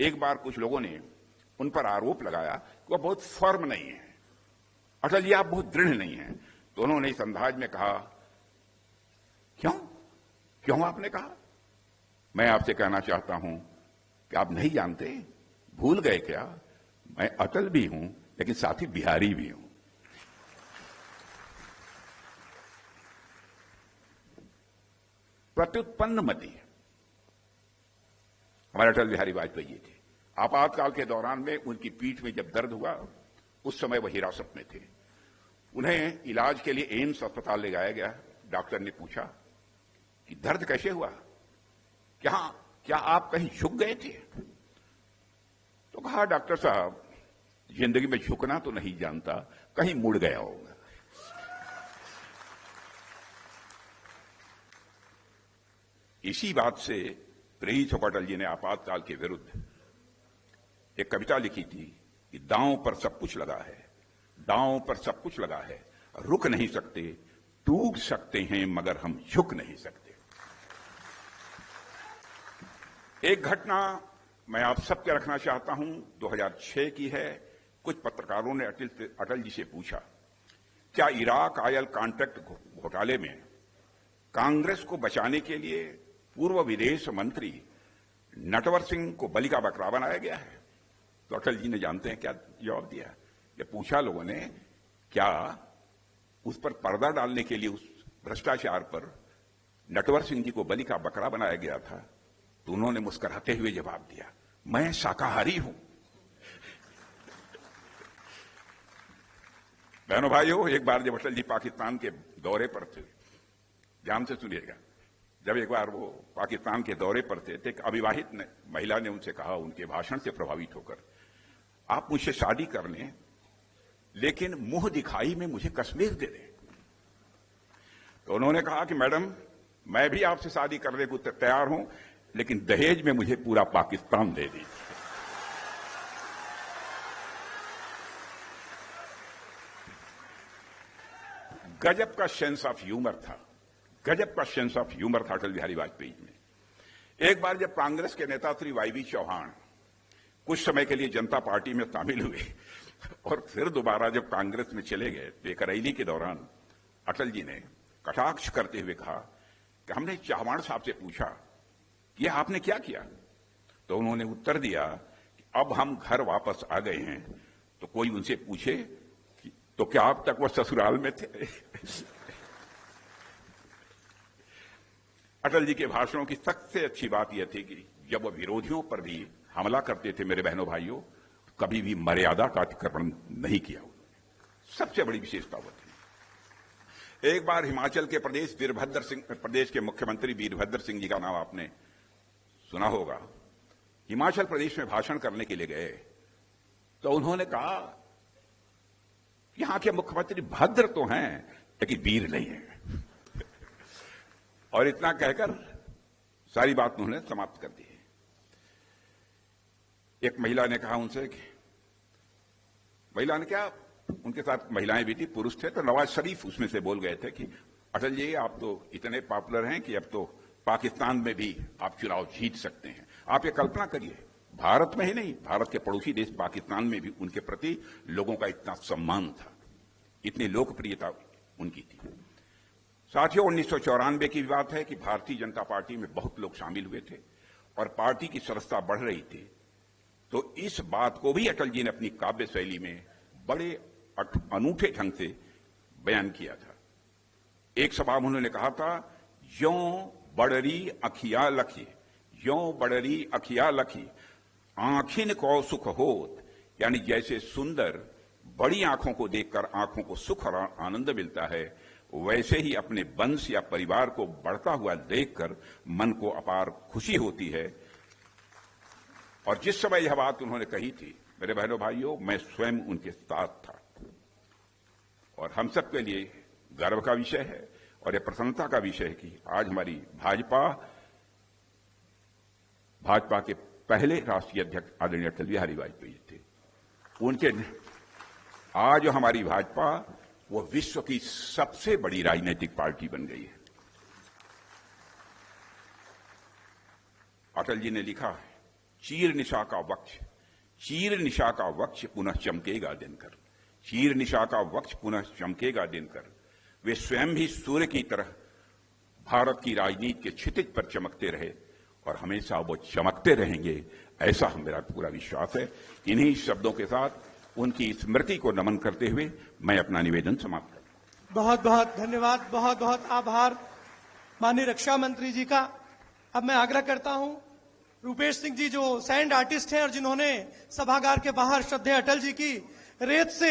एक बार कुछ लोगों ने उन पर आरोप लगाया कि वह बहुत फर्म नहीं है, अटल जी आप बहुत दृढ़ नहीं हैं। तो उन्होंने इस अंदाज में कहा, क्यों आपने कहा? मैं आपसे कहना चाहता हूं कि आप नहीं जानते, भूल गए क्या, मैं अटल भी हूं लेकिन साथ ही बिहारी भी हूं। प्रत्युत्पन्न मति हमारे अटल बिहारी वाजपेयी थे। आपातकाल के दौरान में उनकी पीठ में जब दर्द हुआ, उस समय वह हिरासत में थे। उन्हें इलाज के लिए एम्स अस्पताल ले जाया गया। डॉक्टर ने पूछा कि दर्द कैसे हुआ, क्या आप कहीं झुक गए थे? तो कहा, डॉक्टर साहब जिंदगी में झुकना तो नहीं जानता, कहीं मुड़ गया होगा। इसी बात से प्रेरित होकर अटल जी ने आपातकाल के विरुद्ध एक कविता लिखी थी कि दांव पर सब कुछ लगा है, दांव पर सब कुछ लगा है, रुक नहीं सकते, टूट सकते हैं मगर हम झुक नहीं सकते। एक घटना मैं आप सबके रखना चाहता हूं, 2006 की है। कुछ पत्रकारों ने अटल जी से पूछा, क्या इराक ऑयल कॉन्ट्रैक्ट घोटाले में कांग्रेस को बचाने के लिए पूर्व विदेश मंत्री नटवर सिंह को बलि का बकरा बनाया गया है? तो अटल जी ने जानते हैं क्या जवाब दिया? ये पूछा लोगों ने, क्या उस पर पर्दा डालने के लिए, उस भ्रष्टाचार पर नटवर सिंह जी को बलि का बकरा बनाया गया था? तो उन्होंने मुस्कुराते हुए जवाब दिया, मैं शाकाहारी हूं। बहनों भाइयों, एक बार जब अटल जी पाकिस्तान के दौरे पर थे, ध्यान से सुनिएगा, जब एक बार वो पाकिस्तान के दौरे पर थे, तो एक अविवाहित महिला ने उनसे कहा, उनके भाषण से प्रभावित होकर, आप मुझसे शादी कर लें लेकिन मुंह दिखाई में मुझे कश्मीर दे दें। तो उन्होंने कहा कि मैडम, मैं भी आपसे शादी करने को तैयार हूं, लेकिन दहेज में मुझे पूरा पाकिस्तान दे दीजिए। गजब का सेंस ऑफ ह्यूमर था, गजब का सेंस ऑफ ह्यूमर था अटल बिहारी वाजपेयी में। एक बार जब कांग्रेस के नेता श्री वाई चौहान कुछ समय के लिए जनता पार्टी में शामिल हुए और फिर दोबारा जब कांग्रेस में चले गए, तो एक रैली के दौरान अटल जी ने कटाक्ष करते हुए कहा कि हमने चौहान साहब से पूछा कि आपने क्या किया? तो उन्होंने उत्तर दिया कि अब हम घर वापस आ गए हैं, तो कोई उनसे पूछे कि तो क्या अब तक वह ससुराल में थे? अटल जी के भाषणों की सबसे अच्छी बात यह थी कि जब वह विरोधियों पर भी हमला करते थे, मेरे बहनों भाइयों, कभी भी मर्यादा का अतिक्रमण नहीं किया। सबसे बड़ी विशेषता वो थी। एक बार हिमाचल के प्रदेश के मुख्यमंत्री वीरभद्र सिंह जी का नाम आपने सुना होगा, हिमाचल प्रदेश में भाषण करने के लिए गए, तो उन्होंने कहा यहां के मुख्यमंत्री भद्र तो हैं लेकिन वीर नहीं है। और इतना कहकर सारी बात उन्होंने समाप्त कर दी। एक महिला ने कहा उनसे कि महिला ने क्या, उनके साथ महिलाएं भी थी, पुरुष थे, तो नवाज शरीफ उसमें से बोल गए थे कि अटल जी आप तो इतने पॉपुलर हैं कि अब तो पाकिस्तान में भी आप चुनाव जीत सकते हैं। आप ये कल्पना करिए, भारत में ही नहीं, भारत के पड़ोसी देश पाकिस्तान में भी उनके प्रति लोगों का इतना सम्मान था, इतनी लोकप्रियता उनकी थी। साथियों, 1994 की बात है कि भारतीय जनता पार्टी में बहुत लोग शामिल हुए थे और पार्टी की सदस्यता बढ़ रही थी। तो इस बात को भी अटल जी ने अपनी काव्य शैली में बड़े अनूठे ढंग से बयान किया था। एक सभा में उन्होंने कहा था, यों बड़री अखिया लखी, यों बड़री अखिया लखी, आंखिन को सुख होत, यानी जैसे सुंदर बड़ी आंखों को देखकर आंखों को सुख और आनंद मिलता है, वैसे ही अपने वंश या परिवार को बढ़ता हुआ देखकर मन को अपार खुशी होती है। और जिस समय यह बात उन्होंने कही थी, मेरे बहनों भाइयों, मैं स्वयं उनके साथ था और हम सब के लिए गर्व का विषय है और यह प्रसन्नता का विषय है कि आज हमारी भाजपा के पहले राष्ट्रीय अध्यक्ष आदरणीय अटल बिहारी वाजपेयी थे। उनके आज हमारी भाजपा वो विश्व की सबसे बड़ी राजनीतिक पार्टी बन गई है। अटल जी ने लिखा है चीर निशा का वक्ष पुनः चमकेगा दिनकर, चीर निशा का वक्ष पुनः चमकेगा दिनकर। वे स्वयं भी सूर्य की तरह भारत की राजनीति के क्षितिज पर चमकते रहे और हमेशा वो चमकते रहेंगे, ऐसा मेरा पूरा विश्वास है। इन्हीं शब्दों के साथ उनकी स्मृति को नमन करते हुए मैं अपना निवेदन समाप्त करता हूं। बहुत बहुत धन्यवाद, बहुत बहुत आभार माननीय रक्षा मंत्री जी का। अब मैं आग्रह करता हूं रूपेश सिंह जी जो सैंड आर्टिस्ट हैं और जिन्होंने सभागार के बाहर श्रद्धेय अटल जी की रेत से